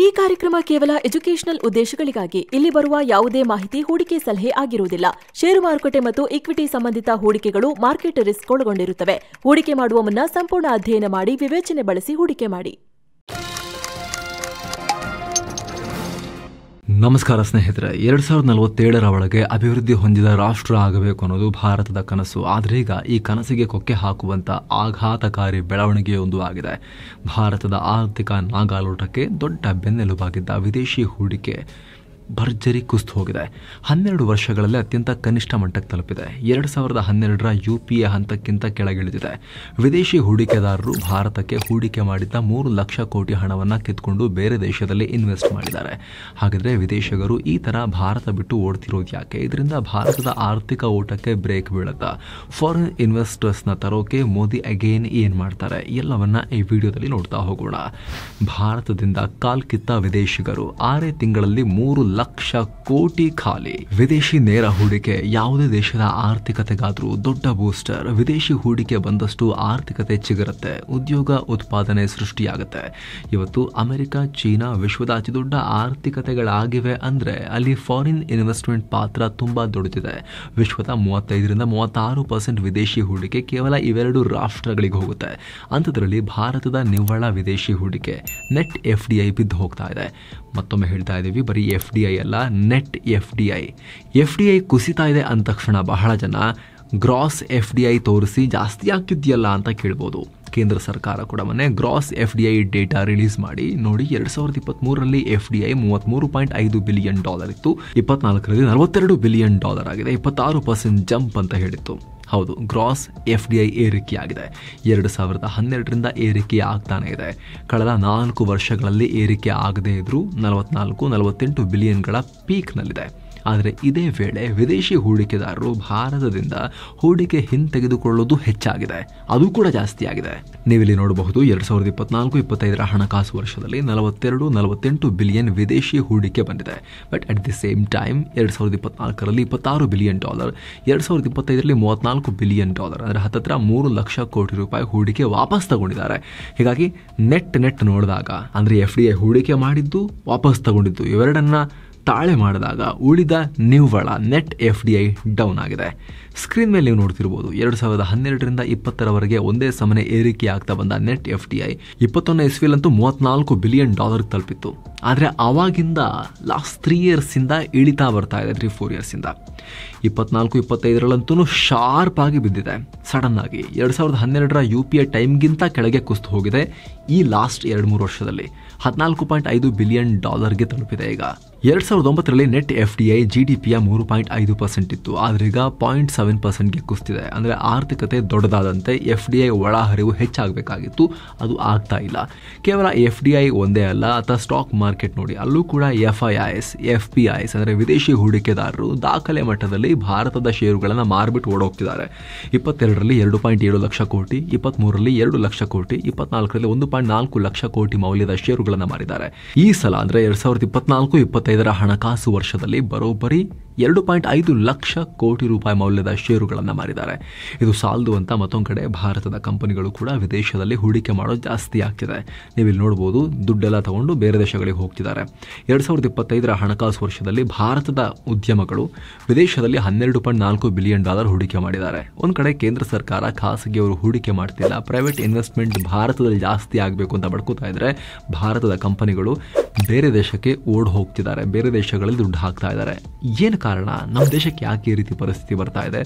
ಈ ಕಾರ್ಯಕ್ರಮ ಕೇವಲ ಎಜುಕೇಷನಲ್ ಉದ್ದೇಶಗಳಿಗಾಗಿ. ಇಲ್ಲಿ ಬರುವ ಯಾವುದೇ ಮಾಹಿತಿ ಹೂಡಿಕೆ ಸಲಹೆ ಆಗಿರುವುದಿಲ್ಲ. ಷೇರು ಮಾರುಕಟ್ಟೆ ಮತ್ತು ಇಕ್ವಿಟಿ ಸಂಬಂಧಿತ ಹೂಡಿಕೆಗಳು ಮಾರ್ಕೆಟ್ ರಿಸ್ಕ್ ಒಳಗೊಂಡಿರುತ್ತವೆ. ಹೂಡಿಕೆ ಮಾಡುವ ಮುನ್ನ ಸಂಪೂರ್ಣ ಅಧ್ಯಯನ ಮಾಡಿ ವಿವೇಚನೆ ಬಳಸಿ ಹೂಡಿಕೆ ಮಾಡಿ. ನಮಸ್ಕಾರ ಸ್ನೇಹಿತರೆ. 2047ರ ಒಳಗೆ ಅಭಿವೃದ್ಧಿ ಹೊಂದಿದ ರಾಷ್ಟ್ರ ಆಗಬೇಕು ಅನ್ನೋದು ಭಾರತದ ಕನಸು. ಆದರೆ ಈಗ ಈ ಕನಸಿಗೆ ಕೊಕ್ಕೆ ಹಾಕುವಂತ ಆಘಾತಕಾರಿ ಬೆಳವಣಿಗೆಯೊಂದು ಆಗಿದೆ. ಭಾರತದ ಆರ್ಥಿಕ ನಾಗಾಲೋಟಕ್ಕೆ ದೊಡ್ಡ ಬೆನ್ನೆಲುಬಾಗಿದ್ದ ವಿದೇಶಿ ಹೂಡಿಕೆ ಭರ್ಜರಿ ಕುಸಿದು ಹೋಗಿದೆ. 12 ವರ್ಷಗಳಲ್ಲಿ ಅತ್ಯಂತ ಕನಿಷ್ಠ ಮಟ್ಟಕ್ಕೆ ತಲುಪಿದೆ. 2012ರ UPA ಹಂತಕ್ಕಿಂತ ಕೆಳಗಿಳಿದಿದೆ. ವಿದೇಶಿ ಹೂಡಿಕೆದಾರರು ಭಾರತಕ್ಕೆ ಹೂಡಿಕೆ ಮಾಡಿದ್ದ 3 ಲಕ್ಷ ಕೋಟಿ ಹಣವನ್ನು ಕಿತ್ಕೊಂಡು ಬೇರೆ ದೇಶದಲ್ಲಿ ಇನ್ವೆಸ್ಟ್ ಮಾಡಿದ್ದಾರೆ. ಹಾಗಾದರೆ ವಿದೇಶಿಗರು ಈ ಥರ ಭಾರತ ಬಿಟ್ಟು ಓಡ್ತಿರೋದು ಯಾಕೆ? ಇದರಿಂದ ಭಾರತದ ಆರ್ಥಿಕ ಓಟಕ್ಕೆ ಬ್ರೇಕ್ ಬೀಳುತ್ತಾ? ಫಾರಿನ್ ಇನ್ವೆಸ್ಟರ್ಸ್ನ ತರೋಕೆ ಮೋದಿ ಅಗೇನ್ ಏನು ಮಾಡ್ತಾರೆ? ಎಲ್ಲವನ್ನ ಈ ವಿಡಿಯೋದಲ್ಲಿ ನೋಡ್ತಾ ಹೋಗೋಣ. ಭಾರತದಿಂದ ಕಾಲ್ಕಿತ್ತ ವಿದೇಶಿಗರು 6 ತಿಂಗಳಲ್ಲಿ 3 ಲಕ್ಷ ಕೋಟಿ ಖಾಲಿ. ವಿದೇಶಿ ನೇರ ಹೂಡಿಕೆ ಯಾವುದೇ ದೇಶದ ಆರ್ಥಿಕತೆಗಾದ್ರೂ ದೊಡ್ಡ ಬೂಸ್ಟರ್. ವಿದೇಶಿ ಹೂಡಿಕೆ ಬಂದಷ್ಟು ಆರ್ಥಿಕತೆ ಚಿಗುರುತ್ತೆ, ಉದ್ಯೋಗ ಉತ್ಪಾದನೆ ಸೃಷ್ಟಿಯಾಗುತ್ತೆ. ಇವತ್ತು ಅಮೆರಿಕ, ಚೀನಾ ವಿಶ್ವದ ಅತಿದೊಡ್ಡ ಆರ್ಥಿಕತೆಗಳಾಗಿವೆ ಅಂದ್ರೆ ಅಲ್ಲಿ ಫಾರಿನ್ ಇನ್ವೆಸ್ಟ್ಮೆಂಟ್ ಪಾತ್ರ ತುಂಬಾ ದೊಡ್ಡದಿದೆ. ವಿಶ್ವದ 35-36% ವಿದೇಶಿ ಹೂಡಿಕೆ ಕೇವಲ ಇವೆರಡು ರಾಷ್ಟ್ರಗಳಿಗೆ ಹೋಗುತ್ತೆ. ಅಂಥದ್ರಲ್ಲಿ ಭಾರತದ ನಿವ್ವಳ ವಿದೇಶಿ ಹೂಡಿಕೆ ನೆಟ್ FDI ಬಿದ್ದು ಹೋಗ್ತಾ ಇದೆ. ಮತ್ತೊಮ್ಮೆ ಹೇಳ್ತಾ ಇದ್ದೀವಿ, ಬರೀ FDI ಅಲ್ಲ, ನೆಟ್ FDI ಕುಸಿತಾ ಇದೆ ಅಂದ ತಕ್ಷಣ ಬಹಳ ಜನ ಗ್ರಾಸ್ FDI ತೋರಿಸಿ ಜಾಸ್ತಿ ಆಗ್ತಿದೆಯಲ್ಲ ಅಂತ ಕೇಳ್ಬೋದು. ಕೇಂದ್ರ ಸರ್ಕಾರ ಕೂಡ ಮೊನ್ನೆ ಗ್ರಾಸ್ FDI ಡೇಟಾ ರಿಲೀಸ್ ಮಾಡಿ ನೋಡಿ, 2023ರಲ್ಲಿ FDI $33.5 ಬಿಲಿಯನ್ ಇತ್ತು, 24ರಲ್ಲಿ $42 ಬಿಲಿಯನ್ ಆಗಿದೆ, 26% ಜಂಪ್ ಅಂತ ಹೇಳಿತ್ತು. ಹೌದು, ಗ್ರಾಸ್ FDI ಏರಿಕೆಯಾಗಿದೆ. 2012ರಿಂದ ಏರಿಕೆ ಆಗ್ತಾನೆ ಇದೆ. ಕಳೆದ 4 ವರ್ಷಗಳಲ್ಲಿ ಏರಿಕೆ ಆಗದೇ ಇದ್ರೂ 44-48 ಬಿಲಿಯನ್ಗಳ ಪೀಕ್ನಲ್ಲಿದೆ. ಆದರೆ ಇದೇ ವೇಳೆ ವಿದೇಶಿ ಹೂಡಿಕೆದಾರರು ಭಾರತದಿಂದ ಹೂಡಿಕೆ ಹಿಂತೆಗೆದುಕೊಳ್ಳೋದು ಹೆಚ್ಚಾಗಿದೆ, ಅದು ಕೂಡ ಜಾಸ್ತಿ ಆಗಿದೆ. ನೀವಿಲ್ಲಿ ನೋಡಬಹುದು, 2024-25ರ ಹಣಕಾಸು ವರ್ಷದಲ್ಲಿ 42-48 ಬಿಲಿಯನ್ ವಿದೇಶಿ ಹೂಡಿಕೆ ಬಂದಿದೆ. But at the same time 2024ರಲ್ಲಿ $26 ಬಿಲಿಯನ್, 2025ರಲ್ಲಿ $34 ಬಿಲಿಯನ್, ಅಂದರೆ ಹತ್ತತ್ರ 3 ಲಕ್ಷ ಕೋಟಿ ರೂಪಾಯಿ ಹೂಡಿಕೆ ವಾಪಸ್ ತಗೊಂಡಿದ್ದಾರೆ. ಹೀಗಾಗಿ ನೆಟ್ ನೋಡಿದಾಗ ಅಂದರೆ FDI ಹೂಡಿಕೆ ಮಾಡಿದ್ದು ವಾಪಸ್ ತಗೊಂಡಿದ್ದು ಇವೆರಡನ್ನ ತಾಳೆ ಮಾಡಿದಾಗ ಉಳಿದ ನಿವ್ವಳ ನೆಟ್ FDI ಡೌನ್ ಆಗಿದೆ. ಸ್ಕ್ರೀನ್ ಮೇಲೆ ನೀವು ನೋಡ್ತಿರ್ಬೋದು, 2012ರಿಂದ 2020ರವರೆಗೆ ಒಂದೇ ಸಮನೆ ಏರಿಕೆ ಆಗ್ತಾ ಬಂದ ನೆಟ್ FDI 21ನೇ ಇಸ್ವಿಲಂತೂ $34 ಬಿಲಿಯನ್ ತಲುಪಿತ್ತು. ಆದರೆ ಆವಾಗಿಂದ ಲಾಸ್ಟ್ 3 ಇಯರ್ಸಿಂದ ಇಳಿತಾ ಬರ್ತಾ ಇದೆ, 3-4 ಇಯರ್ಸಿಂದ. 24-25ರಲ್ಲಂತೂ ಶಾರ್ಪ್ ಆಗಿ ಬಿದ್ದಿದೆ ಸಡನ್ ಆಗಿ. 2012ರ UPA ಟೈಮ್ಗಿಂತ ಕೆಳಗೆ ಕುಸಿದು ಹೋಗಿದೆ. ಈ ಲಾಸ್ಟ್ 2-3 ವರ್ಷದಲ್ಲಿ $14.5 ಬಿಲಿಯನ್ ತಲುಪಿದೆ. ಈಗ 2009ರಲ್ಲಿ ನೆಟ್ FDI GDPಯ 3.5% ಇತ್ತು, ಆದರೆ ಈಗ 0.7%ಗೆ ಕುಸಿದಿದೆ. ಅಂದರೆ ಆರ್ಥಿಕತೆ ದೊಡ್ಡದಾದಂತೆ FDI ಒಳಹರಿವು ಹೆಚ್ಚಾಗಬೇಕಾಗಿತ್ತು, ಅದು ಆಗ್ತಾ ಇಲ್ಲ. ಕೇವಲ FDI ಒಂದೇ ಅಲ್ಲ, ಅಥವಾ ಸ್ಟಾಕ್ ಮಾರ್ಕೆಟ್ ನೋಡಿ, ಅಲ್ಲೂ ಕೂಡ FIIs, FPIs ಅಂದರೆ ವಿದೇಶಿ ಹೂಡಿಕೆದಾರರು ದಾಖಲೆ ಮಟ್ಟದಲ್ಲಿ ಭಾರತದ ಷೇರುಗಳನ್ನು ಮಾರ್ಬಿಟ್ಟು ಓಡೋಗ್ತಿದ್ದಾರೆ. 22ರಲ್ಲಿ 2.7 ಲಕ್ಷ ಕೋಟಿ, 23ರಲ್ಲಿ 2 ಲಕ್ಷ ಕೋಟಿ, 24ರಲ್ಲಿ 1.4 ಲಕ್ಷ ಕೋಟಿ ಮೌಲ್ಯದ ಷೇರುಗಳನ್ನು ಮಾರಿದ್ದಾರೆ. ಈ ಸಲ ಅಂದರೆ 2024-25ರ ಹಣಕಾಸು ವರ್ಷದಲ್ಲಿ ಬರೋಬ್ಬರಿ 2.5 ಲಕ್ಷ ಕೋಟಿ ರೂಪಾಯಿ ಮೌಲ್ಯದ ಷೇರುಗಳನ್ನು ಮಾರಿದ್ದಾರೆ. ಇದು ಸಾಲದು ಅಂತ ಮತ್ತೊಂದು ಕಡೆ ಭಾರತದ ಕಂಪನಿಗಳು ಕೂಡ ವಿದೇಶದಲ್ಲಿ ಹೂಡಿಕೆ ಮಾಡೋದು ಜಾಸ್ತಿ ಆಗ್ತಿದೆ. ನೀವಿಲ್ಲಿ ನೋಡ್ಬೋದು, ದುಡ್ಡೆಲ್ಲ ತಗೊಂಡು ಬೇರೆ ದೇಶಗಳಿಗೆ ಹೋಗ್ತಿದ್ದಾರೆ. 2025ರ ಹಣಕಾಸು ವರ್ಷದಲ್ಲಿ ಭಾರತದ ಉದ್ಯಮಗಳು ವಿದೇಶದಲ್ಲಿ $12.4 ಬಿಲಿಯನ್ ಹೂಡಿಕೆ ಮಾಡಿದ್ದಾರೆ. ಒಂದು ಕಡೆ ಕೇಂದ್ರ ಸರ್ಕಾರ ಖಾಸಗಿಯವರು ಹೂಡಿಕೆ ಮಾಡ್ತಿಲ್ಲ, ಪ್ರೈವೇಟ್ ಇನ್ವೆಸ್ಟ್ಮೆಂಟ್ ಭಾರತದಲ್ಲಿ ಜಾಸ್ತಿ ಆಗಬೇಕು ಅಂತ ಬಡ್ಕೋತಾ ಇದ್ರೆ ಭಾರತದ ಕಂಪನಿಗಳು ಬೇರೆ ದೇಶಕ್ಕೆ ಓಡ್ ಹೋಗ್ತಿದ್ದಾರೆ, ಬೇರೆ ದೇಶಗಳಲ್ಲಿ ದುಡ್ಡು ಹಾಕ್ತಾ ಇದ್ದಾರೆ. ಏನು ಕಾರಣ? ನಮ್ಮ ದೇಶಕ್ಕೆ ಯಾಕೆ ಈ ರೀತಿ ಪರಿಸ್ಥಿತಿ ಬರ್ತಾ ಇದೆ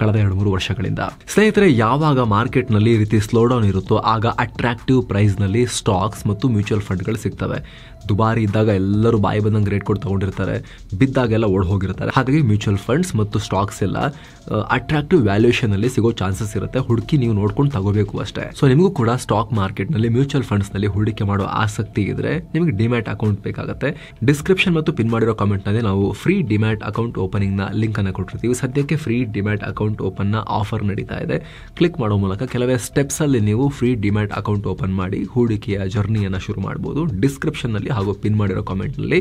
ಕಳೆದ 2-3 ವರ್ಷಗಳಿಂದ? ಸ್ನೇಹಿತರೆ, ಯಾವಾಗ ಮಾರ್ಕೆಟ್ನಲ್ಲಿ ಈ ರೀತಿ ಸ್ಲೋ ಡೌನ್ ಇರುತ್ತೋ ಆಗ ಅಟ್ರಾಕ್ಟಿವ್ ಪ್ರೈಸ್ನಲ್ಲಿ ಸ್ಟಾಕ್ಸ್ ಮತ್ತು ಮ್ಯೂಚುವಲ್ ಫಂಡ್ಗಳು ಸಿಗ್ತವೆ. ದುಬಾರಿ ಇದ್ದಾಗ ಎಲ್ಲರೂ ಬಾಯಿ ಬಂದಂಗೆ ರೇಟ್ ಕೊಟ್ಟು ತಗೊಂಡಿರ್ತಾರೆ, ಬಿದ್ದಾಗೆಲ್ಲ ಓಡ್ ಹೋಗಿರ್ತಾರೆ. ಹಾಗಾಗಿ ಮ್ಯೂಚುವಲ್ ಫಂಡ್ಸ್ ಮತ್ತು ಸ್ಟಾಕ್ಸ್ ಎಲ್ಲ ಅಟ್ರಾಕ್ಟಿವ್ ವ್ಯಾಲ್ಯೂಯೇಷನ್ ಅಲ್ಲಿ ಸಿಗೋ ಚಾನ್ಸಸ್ ಇರುತ್ತೆ. ಹುಡುಕಿ ನೀವು ನೋಡ್ಕೊಂಡು ತಗೋಬೇಕು ಅಷ್ಟೇ. ಸೊ ನಿಮಗೂ ಕೂಡ ಸ್ಟಾಕ್ ಮಾರ್ಕೆಟ್ ನಲ್ಲಿ ಮ್ಯೂಚುವಲ್ ಫಂಡ್ಸ್ ನಲ್ಲಿ ಹೂಡಿಕೆ ಮಾಡೋ ಆಸಕ್ತಿ ಇದ್ರೆ ನಿಮಗೆ ಡಿಮ್ಯಾಟ್ ಅಕೌಂಟ್ ಬೇಕಾಗುತ್ತೆ. ಡಿಸ್ಕ್ರಿಪ್ಷನ್ ಮತ್ತು ಪಿನ್ ಮಾಡಿರೋ ಕಾಮೆಂಟ್ ನಲ್ಲಿ ನಾವು ಫ್ರೀ ಡಿಮ್ಯಾಟ್ ಅಕೌಂಟ್ ಓಪನಿಂಗ್ ನ ಲಿಂಕ್ ಅನ್ನು ಕೊಟ್ಟಿರ್ತೀವಿ. ಸದ್ಯಕ್ಕೆ ಫ್ರೀ ಡಿಮ್ಯಾಟ್ ಅಕೌಂಟ್ ಓಪನ್ ನ ಆಫರ್ ನಡೀತಾ ಇದೆ. ಕ್ಲಿಕ್ ಮಾಡೋ ಮೂಲಕ ಕೆಲವೇ ಸ್ಟೆಪ್ಸ್ ಅಲ್ಲಿ ನೀವು ಫ್ರೀ ಡಿಮ್ಯಾಟ್ ಅಕೌಂಟ್ ಓಪನ್ ಮಾಡಿ ಹೂಡಿಕೆಯ ಜರ್ನಿಯನ್ನು ಶುರು ಮಾಡಬಹುದು. ಡಿಸ್ಕ್ರಿಪ್ಷನ್ ನಲ್ಲಿ ಹಾಗೂ ಪಿನ್ ಮಾಡಿರೋ ಕಾಮೆಂಟ್ ನಲ್ಲಿ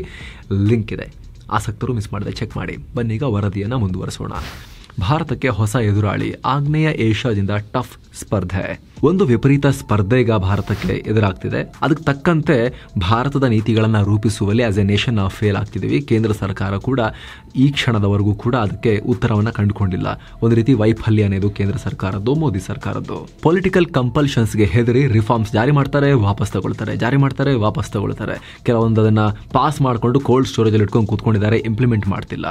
ಲಿಂಕ್ ಇದೆ. ಆಸಕ್ತರು ಮಿಸ್ ಮಾಡದೆ ಚೆಕ್ ಮಾಡಿ. ಬನ್ನೀಗ ವರದಿಯನ್ನು ಮುಂದುವರಿಸೋಣ. ಭಾರತಕ್ಕೆ ಹೊಸ ಎದುರಾಳಿ ಆಗ್ನೇಯ ಏಷ್ಯಾದಿಂದ ಟಫ್ ಸ್ಪರ್ಧೆ. ಒಂದು ವಿಪರೀತ ಸ್ಪರ್ಧೆ ಈಗ ಭಾರತಕ್ಕೆ ಎದುರಾಗ್ತಿದೆ. ಅದಕ್ಕೆ ತಕ್ಕಂತೆ ಭಾರತದ ನೀತಿಗಳನ್ನು ರೂಪಿಸುವಲ್ಲಿ ಆಸ್ ಎ ನೇಷನ್ ನಾವು ಫೇಲ್ ಆಗ್ತಿದ್ದೀವಿ. ಕೇಂದ್ರ ಸರ್ಕಾರ ಕೂಡ ಈ ಕ್ಷಣದವರೆಗೂ ಕೂಡ ಅದಕ್ಕೆ ಉತ್ತರವನ್ನು ಕಂಡುಕೊಂಡಿಲ್ಲ. ಒಂದು ರೀತಿ ವೈಫಲ್ಯ ಅನ್ನೋದು ಕೇಂದ್ರ ಸರ್ಕಾರದ್ದು, ಮೋದಿ ಸರ್ಕಾರದ್ದು. ಪೊಲಿಟಿಕಲ್ ಕಂಪಲ್ಷನ್ಸ್ಗೆ ಹೆದರಿ ರಿಫಾರ್ಮ್ಸ್ ಜಾರಿ ಮಾಡ್ತಾರೆ, ವಾಪಸ್ ತಗೊಳ್ತಾರೆ, ಜಾರಿ ಮಾಡ್ತಾರೆ, ವಾಪಸ್ ತಗೊಳ್ತಾರೆ. ಕೆಲವೊಂದು ಅದನ್ನು ಪಾಸ್ ಮಾಡಿಕೊಂಡು ಕೋಲ್ಡ್ ಸ್ಟೋರೇಜಲ್ಲಿ ಇಟ್ಕೊಂಡು ಕೂತ್ಕೊಂಡಿದ್ದಾರೆ, ಇಂಪ್ಲಿಮೆಂಟ್ ಮಾಡ್ತಿಲ್ಲ.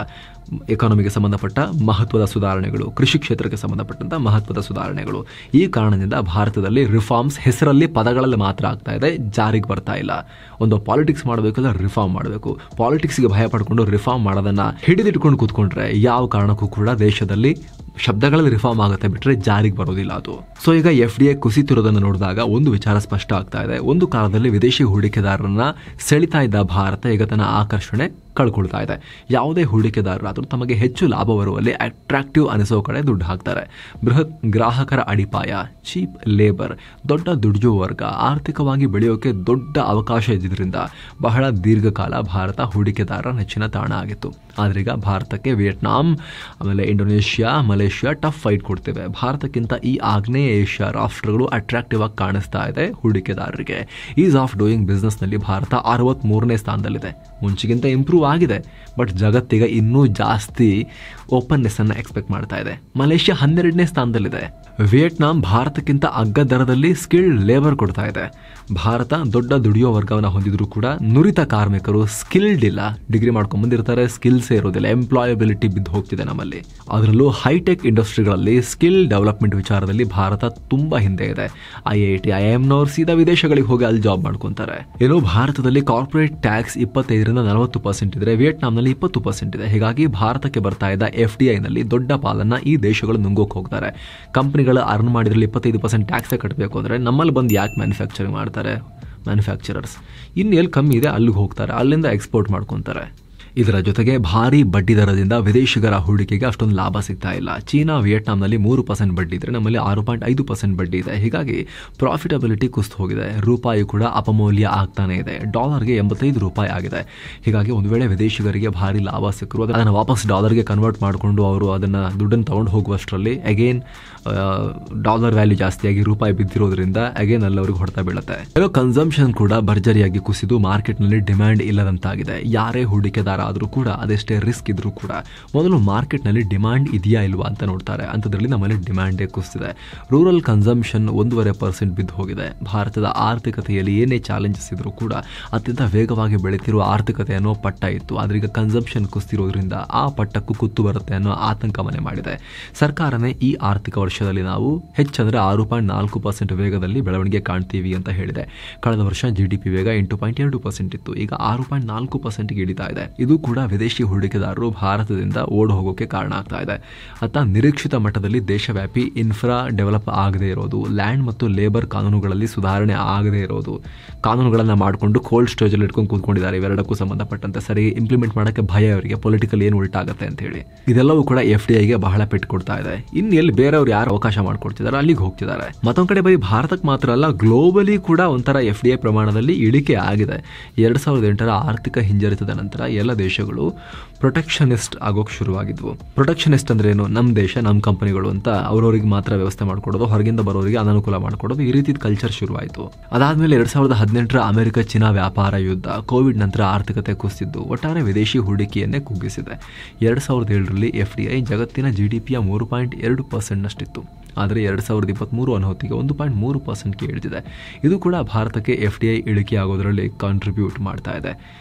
ಎಕಾನಮಿಗೆ ಸಂಬಂಧಪಟ್ಟ ಮಹತ್ವದ ಸುಧಾರಣೆಗಳು, ಕೃಷಿ ಕ್ಷೇತ್ರಕ್ಕೆ ಸಂಬಂಧಪಟ್ಟಂತ ಮಹತ್ವದ ಸುಧಾರಣೆಗಳು. ಈ ಕಾರಣದಿಂದ ಭಾರತದಲ್ಲಿ ರಿಫಾರ್ಮ್ಸ್ ಹೆಸರಲ್ಲಿ ಪದಗಳಲ್ಲಿ ಮಾತ್ರ ಆಗ್ತಾ ಇದೆ, ಜಾರಿಗೆ ಬರ್ತಾ ಇಲ್ಲ. ಒಂದು ಪಾಲಿಟಿಕ್ಸ್ ಮಾಡಬೇಕಲ್ಲ, ರಿಫಾರ್ಮ್ ಮಾಡಬೇಕು. ಪಾಲಿಟಿಕ್ಸ್ಗೆ ಭಯ ಪಡ್ಕೊಂಡು ರಿಫಾರ್ಮ್ ಮಾಡೋದನ್ನ ಹಿಡಿದಿಟ್ಕೊಂಡು ಕೂತ್ಕೊಂಡ್ರೆ ಯಾವ ಕಾರಣಕ್ಕೂ ಕೂಡ ದೇಶದಲ್ಲಿ ಶಬ್ದಗಳಲ್ಲಿ ರಿಫಾರ್ಮ್ ಆಗುತ್ತೆ ಬಿಟ್ಟರೆ ಜಾರಿಗೆ ಬರೋದಿಲ್ಲ ಅದು. ಸೊ ಈಗ FDI ಕುಸಿತಿರೋದನ್ನು ನೋಡಿದಾಗ ಒಂದು ವಿಚಾರ ಸ್ಪಷ್ಟ ಆಗ್ತಾ ಇದೆ. ಒಂದು ಕಾಲದಲ್ಲಿ ವಿದೇಶಿ ಹೂಡಿಕೆದಾರರನ್ನ ಸೆಳಿತಾ ಇದ್ದ ಭಾರತ ಈಗ ತನ್ನ ಆಕರ್ಷಣೆ ಕಳ್ಕೊಳ್ತಾ ಇದೆ. ಯಾವುದೇ ಹೂಡಿಕೆದಾರರಾದರೂ ತಮಗೆ ಹೆಚ್ಚು ಲಾಭ ಬರುವಲ್ಲಿ ಅಟ್ರಾಕ್ಟಿವ್ ಅನಿಸೋ ಕಡೆ ದುಡ್ಡು ಹಾಕ್ತಾರೆ. ಬೃಹತ್ ಗ್ರಾಹಕರ ಅಡಿಪಾಯ, ಚೀಪ್ ಲೇಬರ್, ದೊಡ್ಡ ದುಡಿಯುವ ವರ್ಗ, ಆರ್ಥಿಕವಾಗಿ ಬೆಳೆಯೋಕೆ ದೊಡ್ಡ ಅವಕಾಶ ಇದ್ದಿದ್ದರಿಂದ ಬಹಳ ದೀರ್ಘಕಾಲ ಭಾರತ ಹೂಡಿಕೆದಾರರ ನೆಚ್ಚಿನ ತಾಣ ಆಗಿತ್ತು. ಆದ್ರೀಗ ಭಾರತಕ್ಕೆ ವಿಯೆಟ್ನಾಂ, ಆಮೇಲೆ ಇಂಡೋನೇಷ್ಯಾ, ಮಲೇಷ್ಯಾ ಟಫ್ ಫೈಟ್ ಕೊಡ್ತೇವೆ. ಭಾರತಕ್ಕಿಂತ ಈ ಆಗ್ನೇಯ ಏಷ್ಯಾ ರಾಷ್ಟ್ರಗಳು ಅಟ್ರಾಕ್ಟಿವ್ ಆಗಿ ಕಾಣಿಸ್ತಾ ಇದೆ ಹೂಡಿಕೆದಾರರಿಗೆ. ಈಸ್ ಆಫ್ ಡೂಯಿಂಗ್ ಬಿಸ್ನೆಸ್ ನಲ್ಲಿ ಭಾರತ 63ನೇ ಸ್ಥಾನದಲ್ಲಿದೆ. ಮುಂಚೆಗಿಂತ ಇಂಪ್ರೂವ್ ಆಗಿದೆ, ಬಟ್ ಜಗತ್ತಿಗೆ ಇನ್ನೂ ಜಾಸ್ತಿ ಓಪನ್ನೆಸ್ ಅನ್ನು ಎಕ್ಸ್ಪೆಕ್ಟ್ ಮಾಡ್ತಾ ಇದೆ. ಮಲೇಷ್ಯಾ 12ನೇ ಸ್ಥಾನದಲ್ಲಿದೆ. ವಿಯೆಟ್ನಾಂ ಭಾರತಕ್ಕಿಂತ ಅಗ್ಗ ದರದಲ್ಲಿ ಸ್ಕಿಲ್ಡ್ ಲೇಬರ್ ಕೊಡ್ತಾ ಇದೆ. ಭಾರತ ದೊಡ್ಡ ದುಡಿಯೋ ವರ್ಗವನ್ನು ಹೊಂದಿದ್ರು ಕೂಡ ನುರಿತ ಕಾರ್ಮಿಕರು ಸ್ಕಿಲ್ಡ್ ಇಲ್ಲ. ಡಿಗ್ರಿ ಮಾಡ್ಕೊಂಡ್ ಬಂದಿರ್ತಾರೆ, ಸ್ಕಿಲ್ಸೇ ಇರೋದಿಲ್ಲ. ಎಂಪ್ಲಾಯಬಿಲಿಟಿ ಬಿದ್ದು ಹೋಗ್ತಿದೆ ನಮ್ಮಲ್ಲಿ. ಅದರಲ್ಲೂ ಹೈಟೆಕ್ ಇಂಡಸ್ಟ್ರಿಗಳಲ್ಲಿ ಸ್ಕಿಲ್ ಡೆವಲಪ್ಮೆಂಟ್ ವಿಚಾರದಲ್ಲಿ ಭಾರತ ತುಂಬಾ ಹಿಂದೆ ಇದೆ. IIT, IIMನವರು ಸೀದಾ ವಿದೇಶಗಳಿಗೆ ಹೋಗಿ ಅಲ್ಲಿ ಜಾಬ್ ಮಾಡ್ಕೊಂತಾರೆ. ಏನೋ ಭಾರತದಲ್ಲಿ ಕಾರ್ಪೊರೇಟ್ ಟ್ಯಾಕ್ಸ್ 25ರಿಂದ 40% ಇದ್ರೆ ವಿಯೆಟ್ನಾಂನಲ್ಲಿ 20% ಇದೆ. ಹೀಗಾಗಿ ಭಾರತಕ್ಕೆ ಬರ್ತಾ ಇದ್ದ FDI ನಲ್ಲಿ ದೊಡ್ಡ ಪಾಲನ್ನ ಈ ದೇಶಗಳು ನುಂಗೋಕ್ ಹೋಗ್ತಾರೆ. ಕಂಪನಿಗಳು ಅರ್ನ್ ಮಾಡಿದ್ರಲ್ಲಿ 25% ಟ್ಯಾಕ್ಸೇ ಕಟ್ಟಬೇಕು ಅಂದ್ರೆ ನಮ್ಮಲ್ಲಿ ಬಂದು ಯಾಕೆ ಮ್ಯಾನುಫ್ಯಾಕ್ಚರಿಂಗ್ ಮಾಡ್ತಾರೆ ಮ್ಯಾನುಫ್ಯಾಕ್ಚರರ್ಸ್? ಇನ್ನು ಎಲ್ಲಿ ಕಮ್ಮಿ ಇದೆ ಅಲ್ಲಿಗೆ ಹೋಗ್ತಾರೆ, ಅಲ್ಲಿಂದ ಎಕ್ಸ್ಪೋರ್ಟ್ ಮಾಡ್ಕೊತಾರೆ. ಇದರ ಜೊತೆಗೆ ಭಾರಿ ಬಡ್ಡಿ ದರದಿಂದ ವಿದೇಶಿಗರ ಹೂಡಿಕೆಗೆ ಅಷ್ಟೊಂದು ಲಾಭ ಸಿಗ್ತಾ ಇಲ್ಲ. ಚೀನಾ, ವಿಯೆಟ್ನಾಂನಲ್ಲಿ 3% ಬಡ್ಡಿ ಇದ್ರೆ ನಮ್ಮಲ್ಲಿ 6.5% ಬಡ್ಡಿ ಇದೆ. ಹೀಗಾಗಿ ಪ್ರಾಫಿಟಬಿಲಿಟಿ ಕುಸಿದು ಹೋಗಿದೆ. ರೂಪಾಯಿ ಕೂಡ ಅಪಮೌಲ್ಯ ಆಗ್ತಾನೆ ಇದೆ. ಡಾಲರ್ಗೆ 85 ರೂಪಾಯಿ ಆಗಿದೆ. ಹೀಗಾಗಿ ಒಂದು ವೇಳೆ ವಿದೇಶಿಗರಿಗೆ ಭಾರಿ ಲಾಭ ಸಿಕ್ಕರು ಅದನ್ನು ವಾಪಸ್ ಡಾಲರ್ಗೆ ಕನ್ವರ್ಟ್ ಮಾಡಿಕೊಂಡು ಅವರು ಅದನ್ನು ದುಡ್ಡನ್ನು ತಗೊಂಡು ಹೋಗುವಷ್ಟರಲ್ಲಿ ಅಗೇನ್ ಡಾಲರ್ ವ್ಯಾಲ್ಯೂ ಜಾಸ್ತಿಯಾಗಿ ರೂಪಾಯಿ ಬಿದ್ದಿರೋದ್ರಿಂದ ಅಗೇನ್ ಅಲ್ಲಿ ಅವ್ರಿಗೆ ಹೊಡೆತ ಬೀಳುತ್ತೆ. ಕನ್ಸಂಪ್ಷನ್ ಕೂಡ ಭರ್ಜರಿಯಾಗಿ ಕುಸಿದು ಮಾರ್ಕೆಟ್ನಲ್ಲಿ ಡಿಮ್ಯಾಂಡ್ ಇಲ್ಲದಂತಾಗಿದೆ. ಯಾರೇ ಹೂಡಿಕೆದಾರ ಆದರೂ ಕೂಡ ಅದೆಷ್ಟೇ ರಿಸ್ಕ್ ಇದ್ರೂ ಕೂಡ ಮೊದಲು ಮಾರ್ಕೆಟ್ನಲ್ಲಿ ಡಿಮ್ಯಾಂಡ್ ಇದೆಯಾ ಇಲ್ವಾ ಅಂತ ನೋಡ್ತಾರೆ. ಅಂಥದ್ರಲ್ಲಿ ನಮ್ಮಲ್ಲಿ ಡಿಮ್ಯಾಂಡೇ ಕುಸಿದಿದೆ. ರೂರಲ್ ಕನ್ಸಂಪ್ಷನ್ 1.5% ಬಿದ್ದು ಹೋಗಿದೆ. ಭಾರತದ ಆರ್ಥಿಕತೆಯಲ್ಲಿ ಏನೇ ಚಾಲೆಂಜಸ್ ಇದ್ರೂ ಕೂಡ ಅತ್ಯಂತ ವೇಗವಾಗಿ ಬೆಳೀತಿರುವ ಆರ್ಥಿಕತೆ ಅನ್ನೋ ಪಟ್ಟ ಇತ್ತು. ಆದ್ರೀಗ ಕನ್ಸಂಪ್ಷನ್ ಕುಸಿತಿರೋದ್ರಿಂದ ಆ ಪಟ್ಟಕ್ಕೂ ಕುತ್ತು ಬರುತ್ತೆ ಅನ್ನೋ ಆತಂಕ ಮನೆ ಮಾಡಿದೆ. ಸರ್ಕಾರನೇ ಈ ಆರ್ಥಿಕ ವರ್ಷದಲ್ಲಿ ನಾವು ಹೆಚ್ಚಂದ್ರೆ 6.4% ವೇಗದಲ್ಲಿ ಬೆಳವಣಿಗೆ ಕಾಣ್ತೀವಿ ಅಂತ ಹೇಳಿದೆ. ಕಳೆದ ವರ್ಷ GDP ವೇಗ 8.2% ಇತ್ತು. ಈಗ 6.4% ಇಳಿತಾ ಇದೆ. ಇದು ಕೂಡ ವಿದೇಶಿ ಹೂಡಿಕೆದಾರರು ಭಾರತದಿಂದ ಓಡ್ ಹೋಗೋಕೆ ಕಾರಣ ಆಗ್ತಾ ಇದೆ. ಅತ್ತ ನಿರೀಕ್ಷಿತ ಮಟ್ಟದಲ್ಲಿ ದೇಶವ್ಯಾಪಿ ಇನ್ಫ್ರಾ ಡೆವಲಪ್ ಆಗದೆ ಇರೋದು, ಲ್ಯಾಂಡ್ ಮತ್ತು ಲೇಬರ್ ಕಾನೂನುಗಳಲ್ಲಿ ಸುಧಾರಣೆ ಆಗದೆ ಇರೋದು, ಕಾನೂನುಗಳನ್ನ ಮಾಡಿಕೊಂಡು ಕೋಲ್ಡ್ ಸ್ಟೋರೇಜ್ ಅಲ್ಲಿ ಇಟ್ಕೊಂಡು ಕೂತ್ಕೊಂಡಿದ್ದಾರೆ. ಇವೆರಡಕ್ಕೂ ಸಂಬಂಧಪಟ್ಟಂತೆ ಸರಿ ಇಂಪ್ಲಿಮೆಂಟ್ ಮಾಡಕ್ಕೆ ಭಯ ಅವರಿಗೆ, ಪೊಲಿಟಿಕಲ್ ಏನು ಉಲ್ಟಾಗುತ್ತೆ ಅಂತ ಹೇಳಿ. ಇದೆಲ್ಲವೂ ಕೂಡ FDIಗೆ ಬಹಳ ಪೆಟ್ಟು ಕೊಡ್ತಾ ಇದೆ. ಇನ್ನು ಎಲ್ಲಿ ಬೇರೆಯವರು ಯಾರು ಅವಕಾಶ ಮಾಡ್ಕೊಡ್ತಿದ್ದಾರೆ ಅಲ್ಲಿಗೆ ಹೋಗ್ತಿದ್ದಾರೆ. ಮತ್ತೊಂದು ಕಡೆ ಬರೀ ಭಾರತಕ್ಕೆ ಮಾತ್ರ ಅಲ್ಲ, ಗ್ಲೋಬಲಿ ಕೂಡ ಒಂಥರ FDI ಪ್ರಮಾಣದಲ್ಲಿ ಇಳಿಕೆ ಆಗಿದೆ. 2008ರ ಆರ್ಥಿಕ ಹಿಂಜರಿತದ ನಂತರ ಎಲ್ಲ ದೇಶಗಳು ಪ್ರೊಟೆಕ್ಷನಿಸ್ಟ್ ಆಗೋಕೆ ಶುರುವಾಗಿದ್ವು. ಪ್ರೊಟೆಕ್ಷನಿಸ್ಟ್ ಅಂದ್ರೆ ಏನು? ನಮ್ಮ ದೇಶ ನಮ್ಮ ಕಂಪನಿಗಳು ಅಂತ ಅವ್ರವ್ರಿಗೆ ಮಾತ್ರ ವ್ಯವಸ್ಥೆ ಮಾಡ್ಕೊಡೋದು, ಹೊರಗಿಂದ ಬರೋರಿಗೆ ಅನಾನುಕೂಲ ಮಾಡ್ಕೊಡೋದು, ಈ ರೀತಿ ಕಲ್ಚರ್ ಶುರುವಾಯಿತು. ಅದಾದ್ಮೇಲೆ 2018ರ ಅಮೆರಿಕ ಚೀನಾ ವ್ಯಾಪಾರ ಯುದ್ಧ, ಕೋವಿಡ್ ನಂತರ ಆರ್ಥಿಕತೆ ಕುಸಿದಿದ್ದು ಒಟ್ಟಾರೆ ವಿದೇಶಿ ಹೂಡಿಕೆಯನ್ನೇ ಕುಗ್ಗಿಸಿದೆ. 2007ರಲ್ಲಿ FDI ಜಗತ್ತಿನ GDPಯ 3.2% ನಷ್ಟಿತ್ತು. ಆದರೆ 2023 ಅನ್ನೋ ಹೊತ್ತಿಗೆ 1.3%ಗೆ ಇಳಿದಿದೆ. ಇದು ಕೂಡ ಭಾರತಕ್ಕೆ FDI ಇಳಿಕೆ ಆಗೋದ್ರಲ್ಲಿ ಕಾಂಟ್ರಿಬ್ಯೂಟ್ ಮಾಡ್ತಾ ಇದೆ.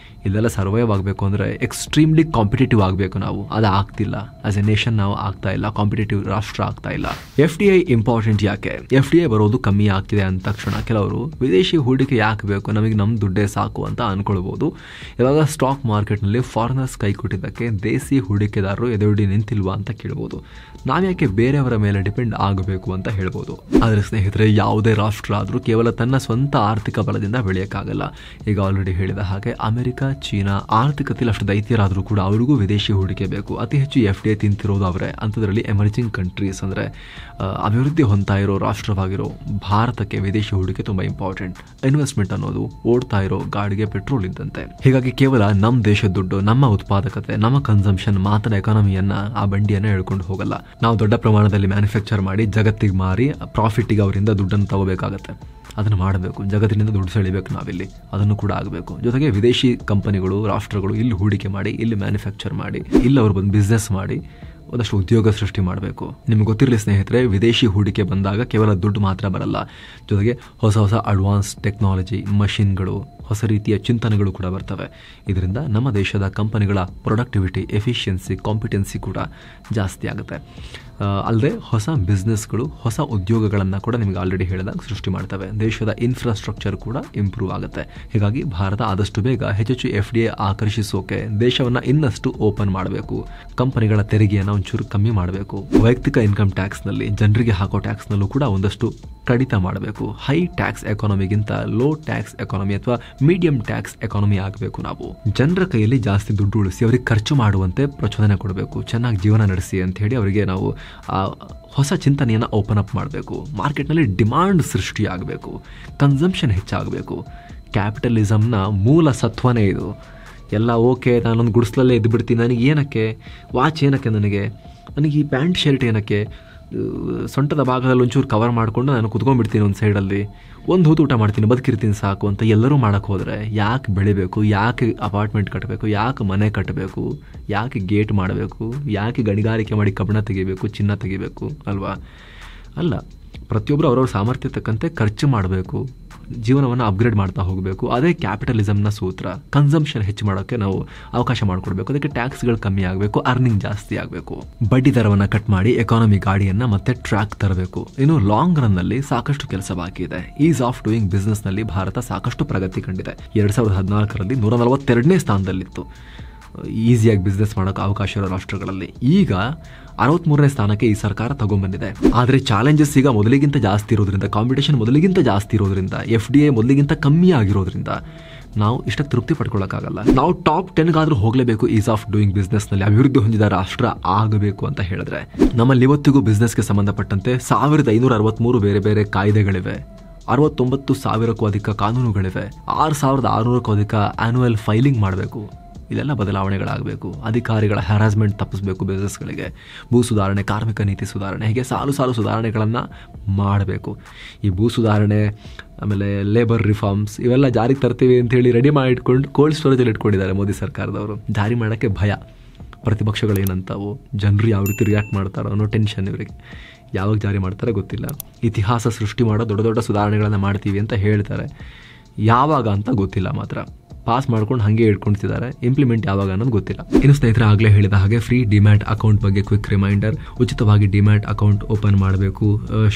ಇದೆಲ್ಲ ಸರ್ವೈವ್ ಆಗಬೇಕು ಅಂದರೆ ಎಕ್ಸ್ಟ್ರೀಮ್ಲಿ ಕಾಂಪಿಟೇಟಿವ್ ಆಗಬೇಕು ನಾವು. ಅದು ಆಗ್ತಿಲ್ಲ. ಆಸ್ ಎ ನೇಷನ್ ನಾವು ಆಗ್ತಾ ಇಲ್ಲ, ಕಾಂಪಿಟೇಟಿವ್ ರಾಷ್ಟ್ರ ಆಗ್ತಾ ಇಲ್ಲ. FDI ಇಂಪಾರ್ಟೆಂಟ್ ಯಾಕೆ? FDI ಬರೋದು ಕಮ್ಮಿ ಆಗ್ತಿದೆ ಅಂದ ತಕ್ಷಣ ಕೆಲವರು ವಿದೇಶಿ ಹೂಡಿಕೆ ಯಾಕೆ ಬೇಕು, ನಮಗೆ ನಮ್ಮ ದುಡ್ಡೇ ಸಾಕು ಅಂತ ಅನ್ಕೊಳ್ಬೋದು. ಇವಾಗ ಸ್ಟಾಕ್ ಮಾರ್ಕೆಟ್ನಲ್ಲಿ ಫಾರಿನರ್ಸ್ ಕೈ ಕೊಟ್ಟಿದ್ದಕ್ಕೆ ದೇಸಿ ಹೂಡಿಕೆದಾರರು ಎದುರುಡಿ ನಿಂತಿಲ್ವಾ ಅಂತ ಕೇಳ್ಬೋದು. ನಾವ್ಯಾಕೆ ಬೇರೆಯವರ ಮೇಲೆ ಡಿಪೆಂಡ್ ಆಗಬೇಕು ಅಂತ ಹೇಳ್ಬೋದು. ಆದರೆ ಸ್ನೇಹಿತರೆ, ಯಾವುದೇ ರಾಷ್ಟ್ರ ಆದರೂ ಕೇವಲ ತನ್ನ ಸ್ವಂತ ಆರ್ಥಿಕ ಬಲದಿಂದ ಬೆಳೆಯೋಕ್ಕಾಗಲ್ಲ. ಈಗ ಆಲ್ರೆಡಿ ಹೇಳಿದ ಹಾಗೆ ಅಮೆರಿಕ, ಚೀನಾ ಆರ್ಥಿಕತೆಯಲ್ಲಿ ಅಷ್ಟು ದೈತ್ಯರಾದರೂ ಕೂಡ ಅವರಿಗೂ ವಿದೇಶಿ ಹೂಡಿಕೆ ಬೇಕು. ಅತಿ ಹೆಚ್ಚು FDI ತಿಂತಿರೋದು ಅವರೇ. ಅಂಥದ್ರಲ್ಲಿ ಎಮರ್ಜಿಂಗ್ ಕಂಟ್ರೀಸ್ ಅಂದರೆ ಅಭಿವೃದ್ಧಿ ಹೊಂದ್ತಾ ಇರೋ ರಾಷ್ಟ್ರವಾಗಿರೋ ಭಾರತಕ್ಕೆ ವಿದೇಶಿ ಹೂಡಿಕೆ ತುಂಬ ಇಂಪಾರ್ಟೆಂಟ್. ಇನ್ವೆಸ್ಟ್ಮೆಂಟ್ ಅನ್ನೋದು ಓಡ್ತಾ ಇರೋ ಗಾಡಿಗೆ ಪೆಟ್ರೋಲ್ ಇದ್ದಂತೆ. ಹೀಗಾಗಿ ಕೇವಲ ನಮ್ಮ ದೇಶದ ದುಡ್ಡು, ನಮ್ಮ ಉತ್ಪಾದಕತೆ, ನಮ್ಮ ಕನ್ಸಂಪ್ಷನ್ ಮಾತ್ರ ಎಕಾನಮಿಯನ್ನ, ಆ ಬಂಡಿಯನ್ನ ಹೇಳ್ಕೊಂಡು ಹೋಗಲ್ಲ. ನಾವು ದೊಡ್ಡ ಪ್ರಮಾಣದಲ್ಲಿ ಮ್ಯಾನುಫ್ಯಾಕ್ಚರ್ ಮಾಡಿ ಜಗತ್ತಿಗೆ ಮಾರಿ ಪ್ರಾಫಿಟ್ಟಿಗೆ ಅವರಿಂದ ದುಡ್ಡನ್ನು ತಗೋಬೇಕಾಗತ್ತೆ. ಅದನ್ನು ಮಾಡಬೇಕು, ಜಗತ್ತಿನಿಂದ ದುಡ್ಡು ಸೆಳಿಬೇಕು ನಾವಿಲ್ಲಿ, ಅದನ್ನು ಕೂಡ ಆಗಬೇಕು. ಜೊತೆಗೆ ವಿದೇಶಿ ಕಂಪನಿಗಳು, ರಾಷ್ಟ್ರಗಳು ಇಲ್ಲಿ ಹೂಡಿಕೆ ಮಾಡಿ, ಇಲ್ಲಿ ಮ್ಯಾನುಫ್ಯಾಕ್ಚರ್ ಮಾಡಿ, ಇಲ್ಲಿ ಅವರು ಬಂದು ಬಿಸ್ನೆಸ್ ಮಾಡಿ ಒಂದಷ್ಟು ಉದ್ಯೋಗ ಸೃಷ್ಟಿ ಮಾಡಬೇಕು. ನಿಮ್ಗೆ ಗೊತ್ತಿರಲಿ ಸ್ನೇಹಿತರೆ, ವಿದೇಶಿ ಹೂಡಿಕೆ ಬಂದಾಗ ಕೇವಲ ದುಡ್ಡು ಮಾತ್ರ ಬರಲ್ಲ, ಜೊತೆಗೆ ಹೊಸ ಹೊಸ ಅಡ್ವಾನ್ಸ್ ಟೆಕ್ನಾಲಜಿ, ಮಷಿನ್ಗಳು, ಹೊಸ ರೀತಿಯ ಚಿಂತನೆಗಳು ಕೂಡ ಬರ್ತವೆ. ಇದರಿಂದ ನಮ್ಮ ದೇಶದ ಕಂಪನಿಗಳ ಪ್ರೊಡಕ್ಟಿವಿಟಿ, ಎಫಿಷಿಯನ್ಸಿ, ಕಾಂಪಿಟೆನ್ಸಿ ಕೂಡ ಜಾಸ್ತಿ ಆಗುತ್ತೆ. ಅಲ್ಲದೆ ಹೊಸ ಬಿಸ್ನೆಸ್ಗಳು, ಹೊಸ ಉದ್ಯೋಗಗಳನ್ನು ಕೂಡ ನಿಮಗೆ ಆಲ್ರೆಡಿ ಹೇಳಿದಾಗ ಸೃಷ್ಟಿ ಮಾಡ್ತವೆ. ದೇಶದ ಇನ್ಫ್ರಾಸ್ಟ್ರಕ್ಚರ್ ಕೂಡ ಇಂಪ್ರೂವ್ ಆಗುತ್ತೆ. ಹೀಗಾಗಿ ಭಾರತ ಆದಷ್ಟು ಬೇಗ ಹೆಚ್ಚೆಚ್ಚು FDI ಆಕರ್ಷಿಸೋಕೆ ದೇಶವನ್ನು ಇನ್ನಷ್ಟು ಓಪನ್ ಮಾಡಬೇಕು. ಕಂಪನಿಗಳ ತೆರಿಗೆಯನ್ನು ಒಂಚೂರು ಕಮ್ಮಿ ಮಾಡಬೇಕು. ವೈಯಕ್ತಿಕ ಇನ್ಕಮ್ ಟ್ಯಾಕ್ಸ್ನಲ್ಲಿ, ಜನರಿಗೆ ಹಾಕೋ ಟ್ಯಾಕ್ಸ್ನಲ್ಲೂ ಕೂಡ ಒಂದಷ್ಟು ಕಡಿತ ಮಾಡಬೇಕು. ಹೈ ಟ್ಯಾಕ್ಸ್ ಎಕಾನಮಿಗಿಂತ ಲೋ ಟ್ಯಾಕ್ಸ್ ಎಕಾನಮಿ ಅಥವಾ ಮೀಡಿಯಂ ಟ್ಯಾಕ್ಸ್ ಎಕಾನಮಿ ಆಗಬೇಕು. ನಾವು ಜನರ ಕೈಯಲ್ಲಿ ಜಾಸ್ತಿ ದುಡ್ಡು ಉಳಿಸಿ ಅವರಿಗೆ ಖರ್ಚು ಮಾಡುವಂತೆ ಪ್ರಚೋದನೆ ಕೊಡಬೇಕು. ಚೆನ್ನಾಗಿ ಜೀವನ ನಡೆಸಿ ಅಂತ ಹೇಳಿ ಅವರಿಗೆ ನಾವು ಹೊಸ ಚಿಂತನೆಯನ್ನು ಓಪನ್ ಅಪ್ ಮಾಡಬೇಕು. ಮಾರ್ಕೆಟ್ನಲ್ಲಿ ಡಿಮಾಂಡ್ ಸೃಷ್ಟಿಯಾಗಬೇಕು, ಕನ್ಸಂಪ್ಷನ್ ಹೆಚ್ಚಾಗಬೇಕು. ಕ್ಯಾಪಿಟಲಿಸಮ್ನ ಮೂಲ ಸತ್ವನೇ ಇದು. ಎಲ್ಲ ಓಕೆ, ನಾನೊಂದು ಗುಡಿಸ್ಲಲ್ಲೇ ಇದ್ದು ಬಿಡ್ತೀನಿ, ನನಗೆ ಏನಕ್ಕೆ ವಾಚ್, ಏನಕ್ಕೆ ನನಗೆ ಈ ಪ್ಯಾಂಟ್ ಶರ್ಟ್ ಏನಕ್ಕೆ, ಸೊಂಟದ ಭಾಗದಲ್ಲಿ ಒಂಚೂರು ಕವರ್ ಮಾಡಿಕೊಂಡು ನಾನು ಕುತ್ಕೊಂಡ್ಬಿಡ್ತೀನಿ ಒಂದು ಸೈಡಲ್ಲಿ, ಒಂದು ಹೊತ್ತು ಊಟ ಮಾಡ್ತೀನಿ, ಬದುಕಿರ್ತೀನಿ ಸಾಕು ಅಂತ ಎಲ್ಲರೂ ಮಾಡೋಕ್ಕೆ ಹೋದರೆ ಯಾಕೆ ಬೆಳಿಬೇಕು, ಯಾಕೆ ಅಪಾರ್ಟ್ಮೆಂಟ್ ಕಟ್ಟಬೇಕು, ಯಾಕೆ ಮನೆ ಕಟ್ಟಬೇಕು, ಯಾಕೆ ಗೇಟ್ ಮಾಡಬೇಕು, ಯಾಕೆ ಗಣಿಗಾರಿಕೆ ಮಾಡಿ ಕಬ್ಬಣ ತೆಗಿಬೇಕು, ಚಿನ್ನ ತೆಗಿಬೇಕು ಅಲ್ವಾ? ಅಲ್ಲ, ಪ್ರತಿಯೊಬ್ಬರು ಅವ್ರವ್ರ ಸಾಮರ್ಥ್ಯ ತಕ್ಕಂತೆ ಖರ್ಚು ಮಾಡಬೇಕು, ಜೀವನವನ್ನು ಅಪ್ಗ್ರೇಡ್ ಮಾಡ್ತಾ ಹೋಗಬೇಕು. ಅದೇ ಕ್ಯಾಪಿಟಲಿಸಮ್ನ ಸೂತ್ರ. ಕನ್ಸಂಪ್ಷನ್ ಹೆಚ್ಚು ಮಾಡೋಕ್ಕೆ ನಾವು ಅವಕಾಶ ಮಾಡಿಕೊಡ್ಬೇಕು. ಅದಕ್ಕೆ ಟ್ಯಾಕ್ಸ್ಗಳು ಕಮ್ಮಿ ಆಗಬೇಕು, ಅರ್ನಿಂಗ್ ಜಾಸ್ತಿ ಆಗಬೇಕು. ಬಡ್ಡಿ ದರವನ್ನು ಕಟ್ ಮಾಡಿ ಎಕಾನಮಿ ಗಾಡಿಯನ್ನು ಮತ್ತೆ ಟ್ರ್ಯಾಕ್ ತರಬೇಕು. ಇನ್ನು ಲಾಂಗ್ ರನ್ನಲ್ಲಿ ಸಾಕಷ್ಟು ಕೆಲಸ ಬಾಕಿ ಇದೆ. ಈಸ್ ಆಫ್ ಡೂಯಿಂಗ್ ಬಿಸ್ನೆಸ್ನಲ್ಲಿ ಭಾರತ ಸಾಕಷ್ಟು ಪ್ರಗತಿ ಕಂಡಿದೆ. 2014ರಲ್ಲಿ 142ನೇ ಸ್ಥಾನದಲ್ಲಿತ್ತು ಈಸಿಯಾಗಿ ಬಿಸ್ನೆಸ್ ಮಾಡೋಕ್ಕೆ ಅವಕಾಶ ಇರೋ ರಾಷ್ಟ್ರಗಳಲ್ಲಿ. ಈಗ 63ನೇ ಸ್ಥಾನಕ್ಕೆ ಈ ಸರ್ಕಾರ ತಗೊಂಡ್ಬಂದಿದೆ. ಆದರೆ ಚಾಲೆಂಜಸ್ ಈಗ ಮೊದಲಿಗಿಂತ ಜಾಸ್ತಿ ಇರೋದ್ರಿಂದ, ಕಾಂಪಿಟೇಷನ್ ಮೊದಲಿಗಿಂತ ಜಾಸ್ತಿ ಇರೋದ್ರಿಂದ, FDI ಮೊದಲಿಗಿಂತ ಕಮ್ಮಿ ಆಗಿರೋದ್ರಿಂದ ನಾವು ಇಷ್ಟಕ್ಕೆ ತೃಪ್ತಿ ಪಡ್ಕೊಳ್ಳೋಕ್ಕಾಗಲ್ಲ. ನಾವು ಟಾಪ್ 10ಗಾದರೂ ಹೋಗಲೇಬೇಕು. ಈಸ್ ಆಫ್ ಡೂಯಿಂಗ್ ಬಿಸ್ನೆಸ್ನಲ್ಲಿ ಅಭಿವೃದ್ಧಿ ಹೊಂದಿದ ರಾಷ್ಟ್ರ ಆಗಬೇಕು ಅಂತ ಹೇಳಿದ್ರೆ ನಮ್ಮಲ್ಲಿ ಇವತ್ತಿಗೂ ಬಿಸ್ನೆಸ್ಗೆ ಸಂಬಂಧಪಟ್ಟಂತೆ 1563 ಬೇರೆ ಬೇರೆ ಕಾಯ್ದೆಗಳಿವೆ, 69,000ಕ್ಕೂ ಅಧಿಕ ಕಾನೂನುಗಳಿವೆ, 6,600ಕ್ಕೂ ಅಧಿಕ ಆನ್ಯುವಲ್ ಫೈಲಿಂಗ್ ಮಾಡಬೇಕು. ಇದೆಲ್ಲ ಬದಲಾವಣೆಗಳಾಗಬೇಕು. ಅಧಿಕಾರಿಗಳ ಹ್ಯಾರಾಸ್ಮೆಂಟ್ ತಪ್ಪಿಸಬೇಕು ಬಿಸ್ನೆಸ್ಗಳಿಗೆ. ಭೂ ಸುಧಾರಣೆ, ಕಾರ್ಮಿಕ ನೀತಿ ಸುಧಾರಣೆ, ಹೀಗೆ ಸಾಲು ಸುಧಾರಣೆಗಳನ್ನು ಮಾಡಬೇಕು. ಈ ಭೂ ಸುಧಾರಣೆ, ಆಮೇಲೆ ಲೇಬರ್ ರಿಫಾರ್ಮ್ಸ್ ಇವೆಲ್ಲ ಜಾರಿಗೆ ತರ್ತೀವಿ ಅಂತೇಳಿ ರೆಡಿ ಮಾಡಿ ಇಟ್ಕೊಂಡು ಕೋಲ್ಡ್ ಸ್ಟೋರೇಜಲ್ಲಿ ಇಟ್ಕೊಂಡಿದ್ದಾರೆ ಮೋದಿ ಸರ್ಕಾರದವರು. ಜಾರಿ ಮಾಡೋಕ್ಕೆ ಭಯ. ಪ್ರತಿಪಕ್ಷಗಳೇನಂತಾವು, ಜನರು ಯಾವ ರೀತಿ ರಿಯಾಕ್ಟ್ ಮಾಡ್ತಾರೋ ಅನ್ನೋ ಟೆನ್ಷನ್ ಇವರಿಗೆ. ಯಾವಾಗ ಜಾರಿ ಮಾಡ್ತಾರೆ ಗೊತ್ತಿಲ್ಲ. ಇತಿಹಾಸ ಸೃಷ್ಟಿ ಮಾಡೋ ದೊಡ್ಡ ದೊಡ್ಡ ಸುಧಾರಣೆಗಳನ್ನು ಮಾಡ್ತೀವಿ ಅಂತ ಹೇಳ್ತಾರೆ, ಯಾವಾಗ ಅಂತ ಗೊತ್ತಿಲ್ಲ. ಮಾತ್ರ ಪಾಸ್ ಮಾಡ್ಕೊಂಡು ಹಾಗೆ ಇಟ್ಕೊಳ್ತಿದ್ದಾರೆ, ಇಂಪ್ಲಿಮೆಂಟ್ ಯಾವಾಗ ಅನ್ನೋದು ಗೊತ್ತಿಲ್ಲ. ಇನ್ನು ಸ್ನೇಹಿತರೆ, ಆಗಲೇ ಹೇಳಿದ ಹಾಗೆ ಫ್ರೀ ಡಿಮ್ಯಾಟ್ ಅಕೌಂಟ್ ಬಗ್ಗೆ ಕ್ವಿಕ್ ರಿಮೈಂಡರ್. ಉಚಿತವಾಗಿ ಡಿಮ್ಯಾಟ್ ಅಕೌಂಟ್ ಓಪನ್ ಮಾಡಬೇಕು.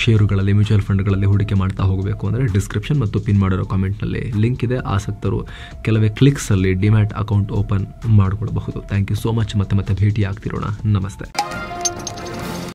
ಷೇರುಗಳಲ್ಲಿ, ಮ್ಯೂಚುವಲ್ ಫಂಡ್ಗಳಲ್ಲಿ ಹೂಡಿಕೆ ಮಾಡ್ತಾ ಹೋಗಬೇಕು ಅಂದರೆ ಡಿಸ್ಕ್ರಿಪ್ಷನ್ ಮತ್ತು ಪಿನ್ ಮಾಡಿರೋ ಕಾಮೆಂಟ್ನಲ್ಲಿ ಲಿಂಕ್ ಇದೆ. ಆಸಕ್ತರು ಕೆಲವೇ ಕ್ಲಿಕ್ಸಲ್ಲಿ ಡಿಮ್ಯಾಟ್ ಅಕೌಂಟ್ ಓಪನ್ ಮಾಡಿಕೊಡಬಹುದು. Thank you so much. ಮತ್ತೆ ಭೇಟಿ ಆಗ್ತಿರೋಣ. ನಮಸ್ತೆ.